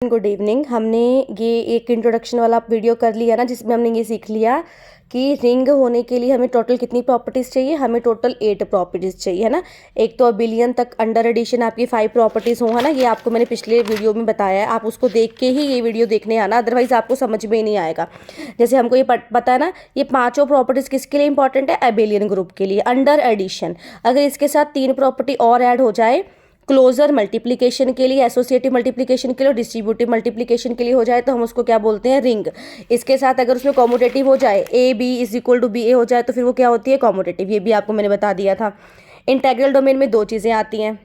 Good evening. हमने ये एक इंट्रोडक्शन वाला वीडियो कर लिया ना, जिसमें हमने ये सीख लिया कि रिंग होने के लिए हमें टोटल कितनी प्रॉपर्टीज़ चाहिए। हमें टोटल 8 प्रॉपर्टीज़ चाहिए, है ना। एक तो बिलियन तक अंडर एडिशन आपकी 5 प्रॉपर्टीज़ हो, है ना। ये आपको मैंने पिछले वीडियो में बताया है, आप उसको देख के ही ये वीडियो देखने आना, अदरवाइज़ आपको समझ में ही नहीं आएगा। जैसे हमको ये पता है ना, ये 5 प्रॉपर्टीज़ किसके लिए इंपॉर्टेंट है? एबिलियन ग्रुप के लिए, अंडर एडिशन। अगर इसके साथ 3 प्रॉपर्टी और ऐड हो जाए, क्लोजर मल्टीप्लिकेशन के लिए, एसोसिएटिव मल्टीप्लिकेशन के लिए और डिस्ट्रीब्यूटिव मल्टीप्लिकेशन के लिए हो जाए तो हम उसको क्या बोलते हैं? रिंग। इसके साथ अगर उसमें कॉम्यूटेटिव हो जाए, a B is equal to b a हो जाए तो फिर वो क्या होती है? कॉम्यूटेटिव। ये भी आपको मैंने बता दिया था। इंटेग्रल डोमेन में 2 चीज़ें आती हैं।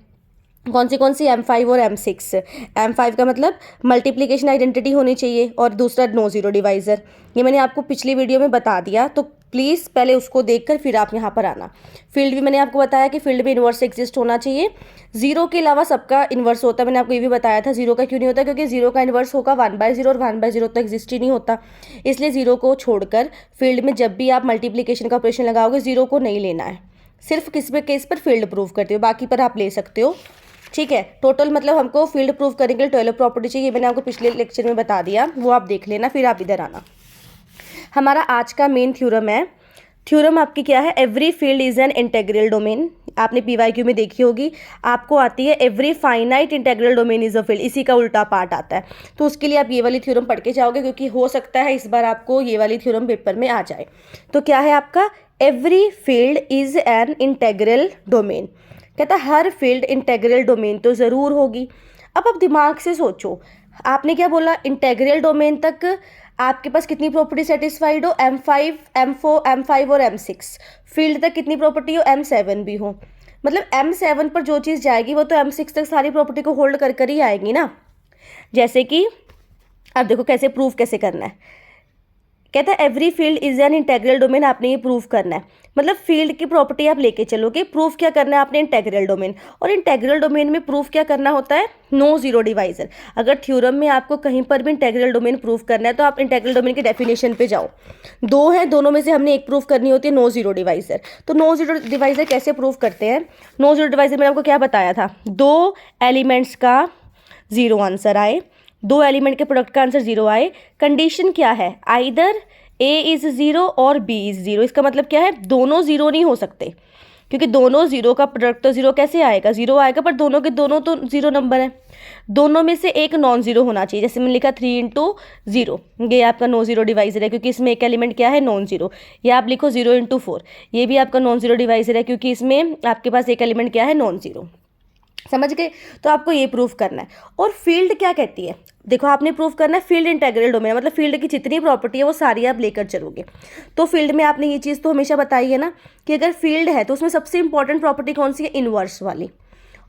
कौन सी? M5 और M6। M5 का मतलब मल्टीप्लिकेशन आइडेंटिटी होनी चाहिए और दूसरा नो जीरो डिवाइज़र। ये मैंने आपको पिछली वीडियो में बता दिया, तो प्लीज़ पहले उसको देखकर फिर आप यहाँ पर आना। फील्ड भी मैंने आपको बताया कि फील्ड में इन्वर्स एग्जिस्ट होना चाहिए। जीरो के अलावा सबका इन्वर्स होता है, मैंने आपको ये भी बताया था। जीरो का क्यों नहीं होता? क्योंकि जीरो का इन्वर्स होगा 1/0 और 1/0 तो एग्जिस्ट ही नहीं होता। इसलिए जीरो को छोड़कर फील्ड में जब भी आप मल्टीप्लिकेशन का ऑपरेशन लगाओगे, जीरो को नहीं लेना है। सिर्फ किस पे केस पर फील्ड प्रूव करते हो, बाकी पर आप ले सकते हो, ठीक है। टोटल मतलब हमको फील्ड प्रूव करने के लिए 12 प्रॉपर्टी चाहिए, मैंने आपको पिछले लेक्चर में बता दिया, वो आप देख लेना, फिर आप इधर आना। हमारा आज का मेन थ्योरम है। थ्योरम आपकी क्या है? Every field is an integral domain. आपने PYQ में देखी होगी, आपको आती है every finite integral domain is a field, इसी का उल्टा पार्ट आता है। तो उसके लिए आप ये वाली थ्योरम पढ़ के जाओगे, क्योंकि हो सकता है इस बार आपको ये वाली थ्योरम पेपर में आ जाए। तो क्या है आपका? Every field is an integral domain. कहता है हर फील्ड इंटेग्रल डोमेन तो ज़रूर होगी। अब आप दिमाग से सोचो, आपने क्या बोला? इंटेग्रल डोमेन तक आपके पास कितनी प्रॉपर्टी सेटिस्फाइड हो? M5, M4, M5 और M6। फील्ड तक कितनी प्रॉपर्टी हो? M7 भी हो। मतलब M7 पर जो चीज़ जाएगी वो तो M6 तक सारी प्रॉपर्टी को होल्ड कर कर ही आएगी ना। जैसे कि अब देखो कैसे प्रूव कैसे करना है। कहता है every field is an integral domain, आपने ये प्रूव करना है। मतलब फील्ड की प्रॉपर्टी आप लेके चलोगे, प्रूफ क्या करना है आपने? Integral domain. और इंटेग्रल डोमेन में प्रूफ क्या करना होता है? No zero divisor. अगर थ्योरम में आपको कहीं पर भी इंटेग्रल डोमेन प्रूफ करना है तो आप इंटेग्रल डोमेन की डेफिनेशन पे जाओ। 2 हैं, दोनों में से हमने एक प्रूफ करनी होती है, नो जीरो डिवाइजर। तो नो जीरो डिवाइजर कैसे प्रूफ करते हैं? नो जीरो डिवाइजर मैंने आपको क्या बताया था? 2 एलिमेंट्स का 0 आंसर आए, 2 एलिमेंट के प्रोडक्ट का आंसर 0 आए। कंडीशन क्या है? आइदर A इज 0 और B इज 0। इसका मतलब क्या है? दोनों 0 नहीं हो सकते, क्योंकि दोनों 0 का प्रोडक्ट तो 0 कैसे आएगा? 0 आएगा, पर दोनों के दोनों तो 0 नंबर है। दोनों में से एक नॉन जीरो होना चाहिए। जैसे मैंने लिखा 3 × 0, ये आपका नॉन जीरो डिवाइजर है, क्योंकि इसमें एक एलिमेंट क्या है? Non zero. या आप लिखो 0 × 4, ये भी आपका नॉन जीरो डिवाइजर है, क्योंकि इसमें आपके पास एक एलिमेंट क्या है? Non zero. समझ गए? तो आपको ये प्रूफ करना है। और फील्ड क्या कहती है? देखो, आपने प्रूफ करना है फील्ड इंटेग्रल डोमेन, मतलब फील्ड की जितनी प्रॉपर्टी है वो सारी आप लेकर चलोगे। तो फील्ड में आपने ये चीज़ तो हमेशा बताई है ना कि अगर फील्ड है तो उसमें सबसे इंपॉर्टेंट प्रॉपर्टी कौन सी है? इनवर्स वाली।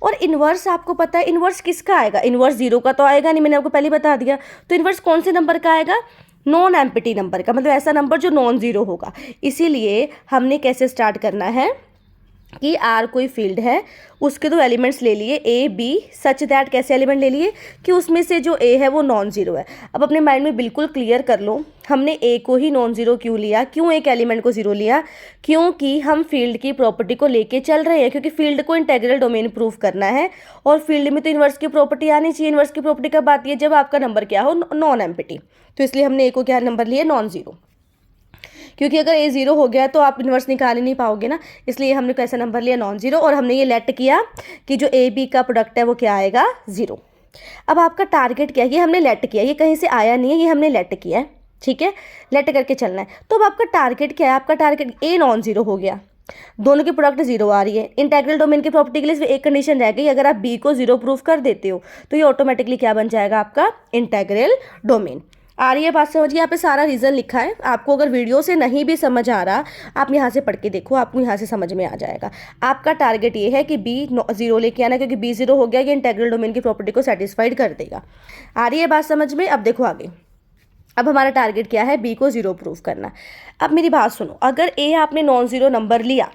और इनवर्स आपको पता है, इनवर्स किसका आएगा? इनवर्स 0 का तो आएगा नहीं, मैंने आपको पहले बता दिया। तो इनवर्स कौन से नंबर का आएगा? नॉन एम्प्टी नंबर का, मतलब ऐसा नंबर जो नॉन जीरो होगा। इसीलिए हमने कैसे स्टार्ट करना है कि R कोई फील्ड है, उसके 2 एलिमेंट्स ले लिए A B, सच दैट कैसे एलिमेंट ले लिए कि उसमें से जो A है वो नॉन जीरो है। अब अपने माइंड में बिल्कुल क्लियर कर लो, हमने A को ही नॉन जीरो क्यों लिया? क्यों एक एलिमेंट को 0 लिया? क्योंकि हम फील्ड की प्रॉपर्टी को लेके चल रहे हैं, क्योंकि फील्ड को इंटेग्रल डोमेन प्रूफ करना है और फील्ड में तो इन्वर्स की प्रॉपर्टी आनी चाहिए। इन्वर्स की प्रॉपर्टी कब आती है? जब आपका नंबर क्या हो? Non empty. तो इसलिए हमने A को क्या नंबर लिया? Non zero. क्योंकि अगर A 0 हो गया तो आप इन्वर्स निकाल ही नहीं पाओगे ना, इसलिए हमने कैसा नंबर लिया? Non zero. और हमने ये लेट किया कि जो A B का प्रोडक्ट है वो क्या आएगा? 0। अब आपका टारगेट क्या है? ये हमने लेट किया, ये कहीं से आया नहीं है, ये हमने लेट किया है, ठीक है। लेट करके चलना है। तो अब आपका टारगेट क्या है? आपका टारगेट A नॉन जीरो हो गया, दोनों की प्रोडक्ट 0 आ रही है। इंटेग्रल डोमेन की प्रॉपर्टी के लिए एक कंडीशन रह गई, अगर आप B को 0 प्रूफ कर देते हो तो ये ऑटोमेटिकली क्या बन जाएगा? आपका इंटेग्रल डोमेन। आ रही है बात समझिए? यहाँ पे सारा रीज़न लिखा है। आपको अगर वीडियो से नहीं भी समझ आ रहा, आप यहाँ से पढ़ के देखो, आपको यहाँ से समझ में आ जाएगा। आपका टारगेट ये है कि B 0 लेके आना, क्योंकि B 0 हो गया, ये इंटेग्रल डोमेन की प्रॉपर्टी को सेटिस्फाइड कर देगा। आ रही है बात समझ में? अब देखो आगे, अब हमारा टारगेट क्या है? B को 0 प्रूफ करना। अब मेरी बात सुनो, अगर A आपने नॉन जीरो नंबर लिया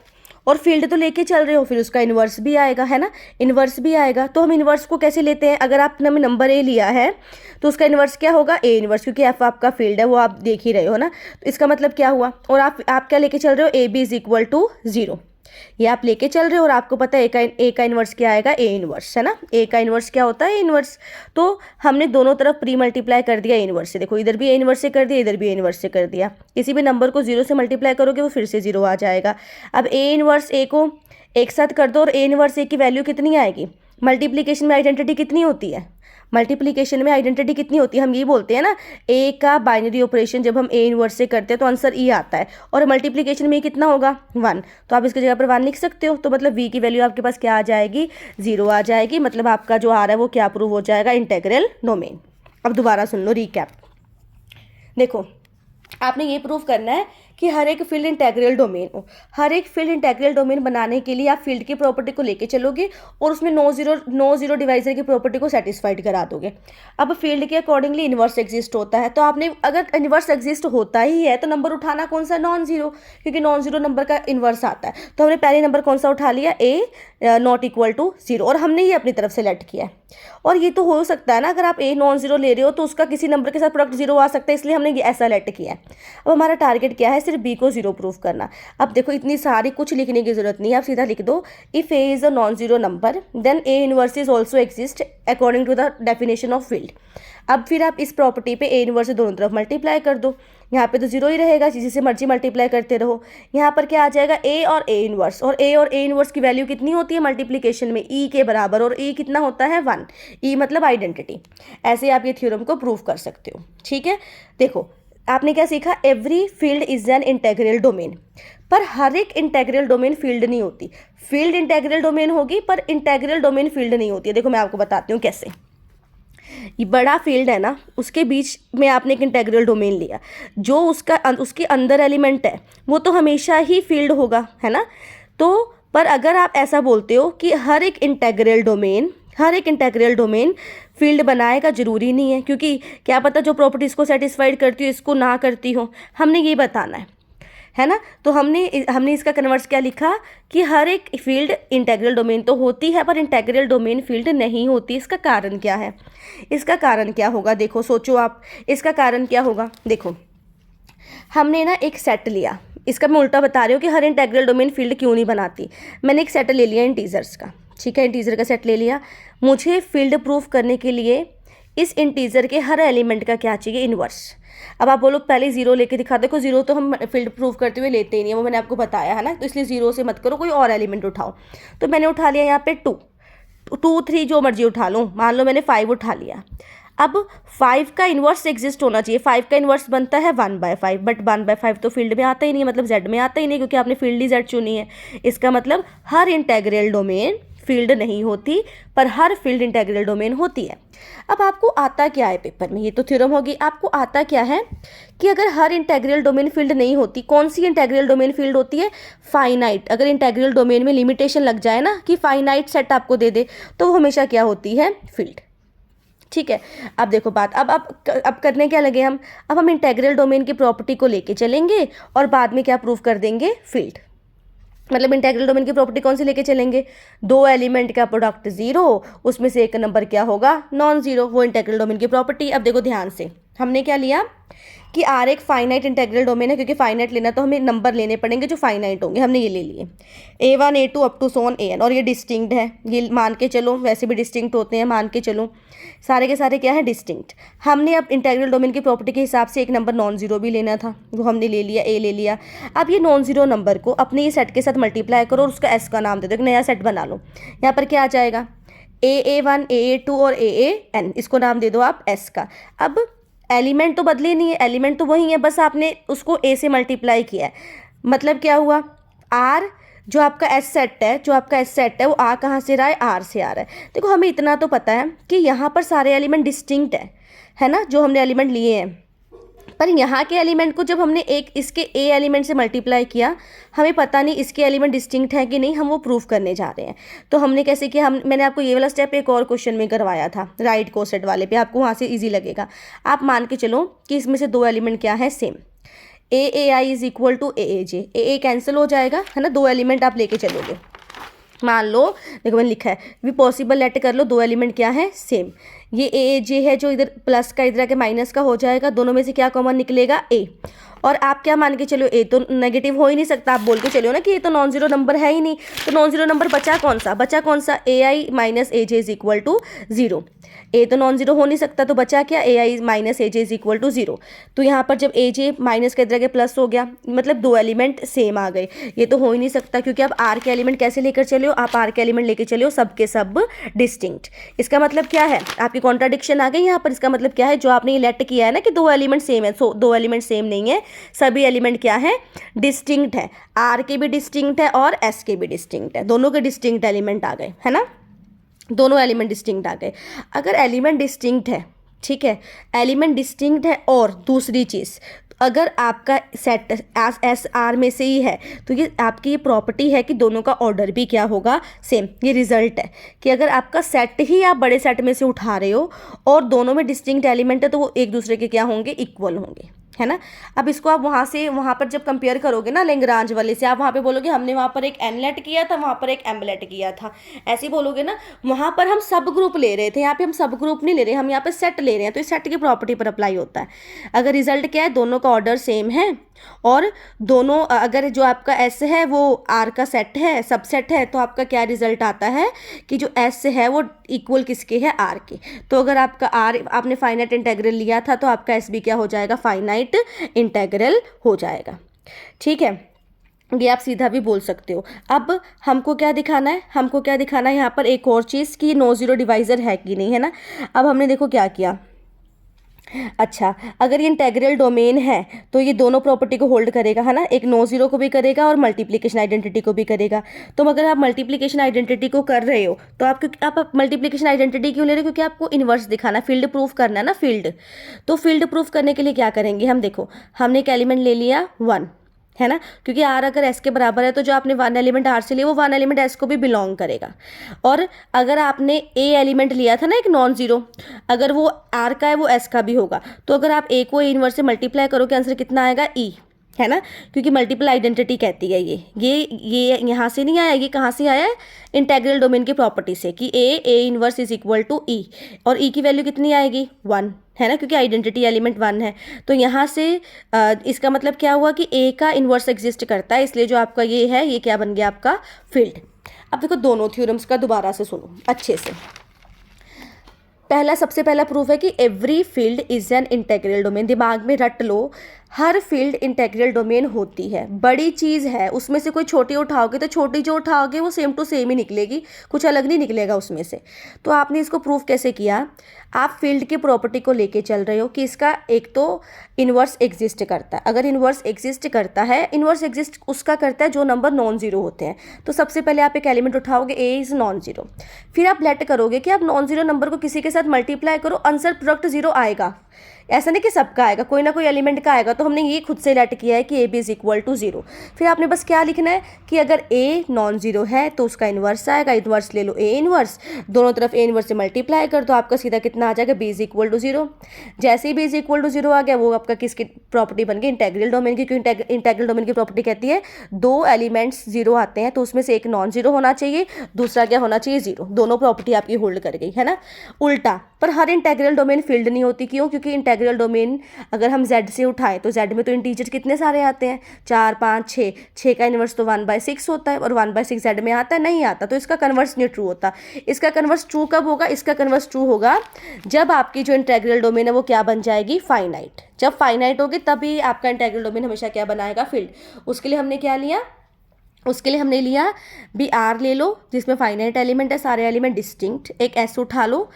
और फील्ड तो लेके चल रहे हो, फिर उसका इन्वर्स भी आएगा, है ना। इन्वर्स भी आएगा तो हम इन्वर्स को कैसे लेते हैं? अगर आपने नंबर A लिया है तो उसका इन्वर्स क्या होगा? A इन्वर्स, क्योंकि F आपका फील्ड है, वो आप देख ही रहे हो ना। तो इसका मतलब क्या हुआ? और आप क्या लेके चल रहे हो? AB is equal to 0। ये आप लेके चल रहे हो और आपको पता है ए का इन्वर्स क्या आएगा, ए इन्वर्स, है ना। ए का इन्वर्स क्या होता है, ए इन्वर्स। तो हमने दोनों तरफ प्री मल्टीप्लाई कर दिया ए इन्वर्स से। देखो इधर भी ए इन्वर्स से कर दिया, इधर भी ए इन्वर्स से कर दिया। किसी भी नंबर को 0 से मल्टीप्लाई करोगे वो फिर से 0 आ जाएगा। अब ए इन्वर्स ए को एक साथ कर दो और ए इन्वर्स ए की वैल्यू कितनी आएगी। मल्टीप्लीकेशन में आइडेंटिटी कितनी होती है, मल्टीप्लिकेशन में आइडेंटिटी कितनी होती है, हम ये बोलते हैं ना, ए का बाइनरी ऑपरेशन जब हम ए इन्वर्स से करते हैं तो आंसर ई आता है, और मल्टीप्लिकेशन में कितना होगा 1, तो आप इसकी जगह पर 1 लिख सकते हो। तो मतलब वी की वैल्यू आपके पास क्या आ जाएगी, 0 आ जाएगी। मतलब आपका जो आ रहा है वो क्या प्रूव हो जाएगा, इंटेग्रल डोमेन। अब दोबारा सुन लो रिकैप। देखो आपने ये प्रूव करना है कि हर एक फील्ड इंटेग्रल डोमेन हो। हर एक फील्ड इंटेग्रल डोमेन बनाने के लिए आप फील्ड की प्रॉपर्टी को लेके चलोगे और उसमें नो जीरो डिवाइजर की प्रॉपर्टी को सेटिस्फाइड करा दोगे। अब फील्ड के अकॉर्डिंगली इन्वर्स एग्जिस्ट होता है, तो आपने अगर इन्वर्स एग्जिस्ट होता ही है तो नंबर उठाना कौन सा, नॉन जीरो, क्योंकि नॉन जीरो नंबर का इन्वर्स आता है। तो हमने पहले नंबर कौन सा उठा लिया, ए नॉट इक्वल टू 0, और हमने ये अपनी तरफ से लेट किया है। और ये तो हो सकता है ना, अगर आप ए नॉन जीरो ले रहे हो तो उसका किसी नंबर के साथ प्रोडक्ट 0 आ सकता है, इसलिए हमने ये ऐसा लेट किया है। अब हमारा टारगेट क्या है, सिर्फ बी को 0 प्रूफ करना। अब देखो इतनी सारी कुछ लिखने की जरूरत नहीं है, आप सीधा लिख दो, if A is a non zero number then A inverse is also exist according to the definition of field. अब फिर आप इस प्रॉपर्टी पे ए इनवर्स से दोनों तरफ मल्टीप्लाई कर दो। यहाँ पे तो 0 ही रहेगा, जिसे मर्जी मल्टीप्लाई करते रहो। यहाँ पर क्या आ जाएगा, ए और ए इनवर्स, और ए इनवर्स की वैल्यू कितनी होती है मल्टीप्लिकेशन में, ई के बराबर, और ई कितना होता है 1, ई मतलब आइडेंटिटी। ऐसे आप ये थ्योरम को प्रूव कर सकते हो। ठीक है, देखो आपने क्या सीखा, every field is an integral domain. पर हर एक इंटेग्रल डोमेन फील्ड नहीं होती। फील्ड इंटेग्रल डोमेन होगी पर इंटेग्रल डोमेन फील्ड नहीं होती है। देखो मैं आपको बताती हूँ कैसे। ये बड़ा फील्ड है ना, उसके बीच में आपने एक इंटेग्रल डोमेन लिया, जो उसके अंदर एलिमेंट है वो तो हमेशा ही फील्ड होगा, है ना। तो पर अगर आप ऐसा बोलते हो कि हर एक इंटेग्रल डोमेन फील्ड बनाएगा, ज़रूरी नहीं है, क्योंकि क्या पता जो प्रॉपर्टी इसको सेटिस्फाइड करती हो इसको ना करती हो। हमने ये बताना है ना। तो हमने इसका कन्वर्स क्या लिखा कि हर एक फील्ड इंटेग्रल डोमेन तो होती है पर इंटेग्रल डोमेन फील्ड नहीं होती। इसका कारण क्या है, इसका कारण क्या होगा, देखो सोचो आप, इसका कारण क्या होगा। देखो हमने ना एक सेट लिया, इसका मैं उल्टा बता रही हूँ कि हर इंटेग्रल डोमेन फील्ड क्यों नहीं बनाती। मैंने एक सेट ले लिया इंटीजर्स का, ठीक है, इंटीजर का सेट ले लिया। मुझे फील्ड प्रूफ करने के लिए इस इंटीजर के हर एलिमेंट का क्या चाहिए, इन्वर्स। अब आप बोलो पहले 0 लेके दिखा दो, कोई 0 तो हम फील्ड प्रूफ करते हुए लेते ही नहीं है, वो मैंने आपको बताया है ना। तो इसलिए 0 से मत करो, कोई और एलिमेंट उठाओ। तो मैंने उठा लिया यहाँ पे 2, 3 जो मर्जी उठा लो, मान लो मैंने 5 उठा लिया। अब 5 का इन्वर्स एग्जिस्ट होना चाहिए। 5 का इन्वर्स बनता है 1/5, बट 1/5 तो फील्ड में आता ही नहीं, मतलब जेड में आता ही नहीं, क्योंकि आपने फील्ड ही जेड चुनी है। इसका मतलब हर इंटेग्रल डोमेन फील्ड नहीं होती पर हर फील्ड इंटेग्रल डोमेन होती है। अब आपको आता क्या है पेपर में, ये तो थ्योरम होगी, आपको आता क्या है कि अगर हर इंटेग्रल डोमेन फील्ड नहीं होती, कौन सी इंटेग्रल डोमेन फील्ड होती है, फाइनाइट। अगर इंटेग्रल डोमेन में लिमिटेशन लग जाए ना कि फाइनाइट सेट आपको दे दे, तो वो हमेशा क्या होती है, फील्ड। ठीक है, अब देखो बात, अब करने क्या लगे हम, अब हम इंटेग्रल डोमेन की प्रॉपर्टी को लेके चलेंगे और बाद में क्या प्रूफ कर देंगे, फील्ड। मतलब इंटेग्रल डोमेन की प्रॉपर्टी कौन सी लेके चलेंगे, 2 एलिमेंट का प्रोडक्ट 0, उसमें से एक नंबर क्या होगा, नॉन जीरो, वो इंटेग्रल डोमेन की प्रॉपर्टी। अब देखो ध्यान से, हमने क्या लिया कि R एक फाइनाइट इंटेग्रल डोमेन है, क्योंकि फाइनाइट लेना तो हमें नंबर लेने पड़ेंगे जो फाइनाइट होंगे, हमने ये ले लिए A1 A2 up to Son AN, और ये डिस्टिंक्ट है, ये मान के चलो, वैसे भी डिस्टिंक्ट होते हैं, मान के चलो सारे के सारे क्या है, डिस्टिंक्ट। हमने अब इंटेग्रल डोमेन की प्रॉपर्टी के हिसाब से एक नंबर नॉन जीरो भी लेना था, वो हमने ले लिया, A ले लिया। अब ये नॉन जीरो नंबर को अपने ये सेट के साथ मल्टीप्लाई करो और उसका S का नाम दे दो, एक नया सेट बना लो। यहाँ पर क्या आ जाएगा, AA1 AA2 और AAN, इसको नाम दे दो आप S का। अब एलिमेंट तो बदले नहीं है, एलिमेंट तो वही है, बस आपने उसको A से मल्टीप्लाई किया है। मतलब क्या हुआ, R जो आपका S सेट है वो A कहाँ से रहा है, R से आ रहा है। देखो हमें इतना तो पता है कि यहाँ पर सारे एलिमेंट डिस्टिंक्ट है ना, जो हमने एलिमेंट लिए हैं। पर यहाँ के एलिमेंट को जब हमने एक इसके A एलिमेंट से मल्टीप्लाई किया, हमें पता नहीं इसके एलिमेंट डिस्टिंक्ट है कि नहीं, हम वो प्रूफ करने जा रहे हैं। तो हमने कैसे किया, मैंने आपको ये वाला स्टेप एक और क्वेश्चन में करवाया था, राइट कोसेट वाले पे, आपको वहाँ से ईजी लगेगा। आप मान के चलो कि इसमें से 2 एलिमेंट क्या है, same, AAI is equal to AAJ, AA cancel हो जाएगा, है ना, 2 एलिमेंट आप लेके चलोगे। मान लो, देखो मैंने लिखा है भी पॉसिबल लेट कर लो, 2 एलिमेंट क्या है, सेम। ये AAJ है जो इधर प्लस का इधर आके माइनस का हो जाएगा, दोनों में से क्या कॉमन निकलेगा, A। और आप क्या मान के चलो, ए तो नेगेटिव हो ही नहीं सकता, आप बोल के चलो ना कि ये तो नॉन जीरो नंबर है ही नहीं। तो नॉन जीरो नंबर बचा कौन सा, a i minus a j is equal to zero. A तो नॉन जीरो हो नहीं सकता, तो बचा क्या, a i minus a j is equal to zero. तो यहाँ पर जब ए जे माइनस के इधर के प्लस हो गया, मतलब दो एलिमेंट सेम आ गए। ये तो हो ही नहीं सकता, क्योंकि आप आर के एलिमेंट कैसे लेकर चले हो, आप आर के एलिमेंट लेके चले हो सब के सब डिस्टिंक्ट। इसका मतलब क्या है, आपकी कॉन्ट्राडिक्शन आ गई यहाँ पर। इसका मतलब क्या है, जो आपने ये लेट किया है ना कि दो एलिमेंट सेम है, सो दो एलिमेंट सेम नहीं है, सभी एलिमेंट क्या है, डिस्टिंक्ट है। आर के भी डिस्टिंक्ट है और एस के भी डिस्टिंक्ट है, दोनों के डिस्टिंक्ट एलिमेंट आ गए, है ना, दोनों एलिमेंट डिस्टिंक्ट आ गए। अगर एलिमेंट डिस्टिंक्ट है, ठीक है, एलिमेंट डिस्टिंक्ट है, और दूसरी चीज़, अगर आपका सेट एस आर में से ही है, तो ये आपकी ये प्रॉपर्टी है कि दोनों का ऑर्डर भी क्या होगा, सेम। ये रिजल्ट है कि अगर आपका सेट ही आप बड़े सेट में से उठा रहे हो और दोनों में डिस्टिंक्ट एलिमेंट है, तो वो एक दूसरे के क्या होंगे, इक्वल होंगे, है ना। अब इसको आप वहाँ से वहाँ पर जब कंपेयर करोगे ना लेंग्रांज वाले से, आप वहाँ पे बोलोगे हमने वहाँ पर एक एन लेट किया था, वहाँ पर एक एम लेट किया था, ऐसे ही बोलोगे ना। वहाँ पर हम सब ग्रुप ले रहे थे, यहाँ पे हम सब ग्रुप नहीं ले रहे, हम यहाँ पे सेट ले रहे हैं, तो इस सेट की प्रॉपर्टी पर अप्लाई होता है। अगर रिजल्ट क्या है, दोनों का ऑर्डर सेम है, और दोनों, अगर जो आपका एस है वो आर का सेट है, सबसेट है, तो आपका क्या रिजल्ट आता है कि जो एस है वो इक्वल किसके है, आर के। तो अगर आपका आर, आपने फाइनाइट इंटेग्रल लिया था, तो आपका एस भी क्या हो जाएगा, फाइनाइट इंटेग्रल हो जाएगा, ठीक है। ये आप सीधा भी बोल सकते हो। अब हमको क्या दिखाना है, हमको क्या दिखाना है यहाँ पर, एक और चीज़ कि नो जीरो डिवाइजर है कि नहीं, है ना। अब हमने देखो क्या किया, अच्छा, अगर ये इंटेग्रल डोमेन है तो ये दोनों प्रॉपर्टी को होल्ड करेगा, है ना, एक नो जीरो को भी करेगा और मल्टीप्लिकेशन आइडेंटिटी को भी करेगा। तो अगर आप मल्टीप्लिकेशन आइडेंटिटी को कर रहे हो, तो आप मल्टीप्लिकेशन आइडेंटिटी क्यों ले रहे हो, क्योंकि आपको इन्वर्स दिखाना, फील्ड प्रूफ करना है ना, फील्ड। तो फील्ड प्रूफ करने के लिए क्या करेंगे हम, देखो हमने एक एलिमेंट ले लिया 1, है ना, क्योंकि आर अगर एस के बराबर है, तो जो आपने वन एलिमेंट आर से लिया वो वन एलिमेंट एस को भी बिलोंग करेगा। और अगर आपने ए एलिमेंट लिया था ना एक नॉन जीरो, अगर वो आर का है वो एस का भी होगा। तो अगर आप ए को ए इनवर्स से मल्टीप्लाई करोगे, आंसर कितना आएगा, ई, है ना, क्योंकि मल्टीपल आइडेंटिटी कहती है ये यहाँ से नहीं आया, ये कहाँ से आया है, इंटेग्रल डोमेन की प्रॉपर्टी से, कि a inverse is equal to e, और ई की वैल्यू कितनी आएगी, 1, है ना, क्योंकि आइडेंटिटी एलिमेंट 1 है। तो यहाँ से इसका मतलब क्या हुआ कि ए का इन्वर्स एग्जिस्ट करता है, इसलिए जो आपका ये है, ये क्या बन गया, आपका फील्ड। अब देखो दोनों थ्योरम्स का दोबारा से सुनो अच्छे से। सबसे पहला प्रूफ है कि every field is an integral domain. दिमाग में रट लो, हर फील्ड इंटेग्रल डोमेन होती है, बड़ी चीज़ है, उसमें से कोई छोटी उठाओगे तो छोटी जो उठाओगे वो सेम टू सेम ही निकलेगी, कुछ अलग नहीं निकलेगा उसमें से। तो आपने इसको प्रूफ कैसे किया, आप फील्ड की प्रॉपर्टी को लेके चल रहे हो कि इसका एक तो इन्वर्स एग्जिस्ट करता है। अगर इन्वर्स एग्जिस्ट करता है, इन्वर्स एग्जिस्ट उसका करता है जो नंबर नॉन जीरो होते हैं। तो सबसे पहले आप एक एलिमेंट उठाओगे, ए इज़ नॉन जीरो, फिर आप लेट करोगे कि आप नॉन जीरो नंबर को किसी के साथ मल्टीप्लाई करो, आंसर प्रोडक्ट जीरो आएगा। ऐसा नहीं कि सबका आएगा, कोई ना कोई एलिमेंट का आएगा। तो हमने ये खुद से लेट किया है कि A B is equal to zero. फिर आपने बस क्या लिखना है कि अगर ए नॉन जीरो है तो उसका इन्वर्स आएगा, इन्वर्स ले लो ए इन्वर्स, दोनों तरफ ए इन्वर्स से मल्टीप्लाई कर तो आपका सीधा कितना आ जाएगा, b is equal to zero. जैसे ही b is equal to zero आ गया, वो आपका किसकी प्रॉपर्टी बन गई, इंटेग्रल डोमेन की। क्योंकि इंटेग्रल डोमेन की प्रॉपर्टी कहती है दो एलिमेंट्स जीरो आते हैं तो उसमें से एक नॉन जीरो होना चाहिए, दूसरा क्या होना चाहिए, जीरो। दोनों प्रॉपर्टी आपकी होल्ड कर गई, है ना। उल्टा पर हर इंटेग्रल डोमेन फील्ड नहीं होती, क्यों, क्योंकि इंटेग्रल डोमेन अगर हम z से उठाएं तो z में तो इंटीजर कितने सारे आते हैं, 4 5 6, 6 का इन्वर्स तो 1/6 होता है, और 1/6 z में आता है, नहीं आता, तो इसका कन्वर्स नहीं ट्रू होता। इसका कन्वर्स ट्रू कब होगा, इसका कन्वर्स ट्रू होगा जब आपकी जो इंटेग्रल डोमेन है वो क्या बन जाएगी, फाइनाइट। जब फाइनाइट होगी तभी आपका इंटेग्रल डोमेन हमेशा क्या बनाएगा, फील्ड। उसके लिए हमने क्या लिया, उसके लिए हमने लिया भी आर ले लो जिसमें फाइनाइट एलिमेंट है, सारे एलिमेंट डिस्टिंक्ट। एक एस उठा लो,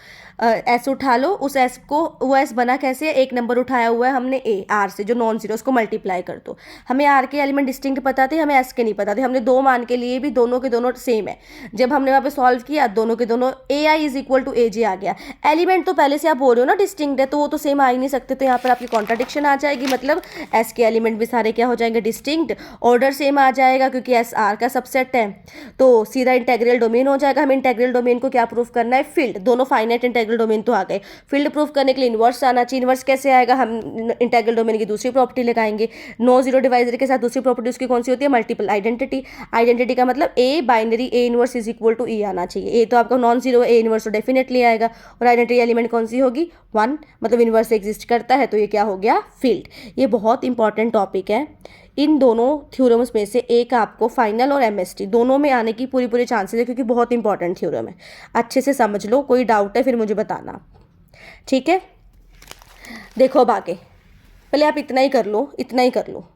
एस उठा लो, उस एस को, वो एस बना कैसे है, एक नंबर उठाया हुआ है हमने ए आर से जो नॉन जीरो, उसको मल्टीप्लाई कर दो। हमें आर के एलिमेंट डिस्टिंक्ट पता थे, हमें एस के नहीं पता थे, हमने दो मान के लिए भी दोनों के दोनों सेम है। जब हमने वहाँ पे सॉल्व किया दोनों के दोनों ए आई इज इक्वल टू ए जे आ गया। एलिमेंट तो पहले से आप बोल रहे हो ना डिस्टिंक्ट है, तो वो तो सेम आ ही नहीं सकते, तो यहाँ पर आपकी कॉन्ट्राडिक्शन आ जाएगी। मतलब एस के एलिमेंट भी सारे क्या हो जाएंगे, डिस्टिंक्ट। ऑर्डर सेम आ जाएगा क्योंकि एस आर का सबसेट है तो सीधा इंटेग्रल डोमेन हो जाएगा। हमें इंटेग्रल डोमेन को क्या प्रूफ करना है, फील्ड। दोनों फाइनाइट इंटेग्रल डोमेन तो आ गए, फील्ड प्रूफ करने के लिए इन्वर्स आना चाहिए। इन्वर्स कैसे आएगा, हम इंटेग्रल डोमेन की दूसरी प्रॉपर्टी लगाएंगे, नो जीरो डिवाइजर के साथ दूसरी प्रॉपर्टी उसकी कौन सी होती है, मल्टीपल आइडेंटिटी। आइडेंटिटी का मतलब a binary a inverse is equal to e आना चाहिए। ए तो आपका नॉन जीरो, ए इनवर्स तो डेफिनेटली आएगा, और आइडेंटिटी एलिमेंट कौन सी होगी, 1, मतलब इनवर्स एग्जिस्ट करता है, तो ये क्या हो गया, फील्ड। ये बहुत इंपॉर्टेंट टॉपिक है। इन दोनों थ्योरम्स में से एक आपको फाइनल और एमएसटी दोनों में आने की पूरी पूरी चांसेस है, क्योंकि बहुत इंपॉर्टेंट थ्योरम है। अच्छे से समझ लो, कोई डाउट है फिर मुझे बताना, ठीक है। देखो अब आगे, पहले आप इतना ही कर लो, इतना ही कर लो।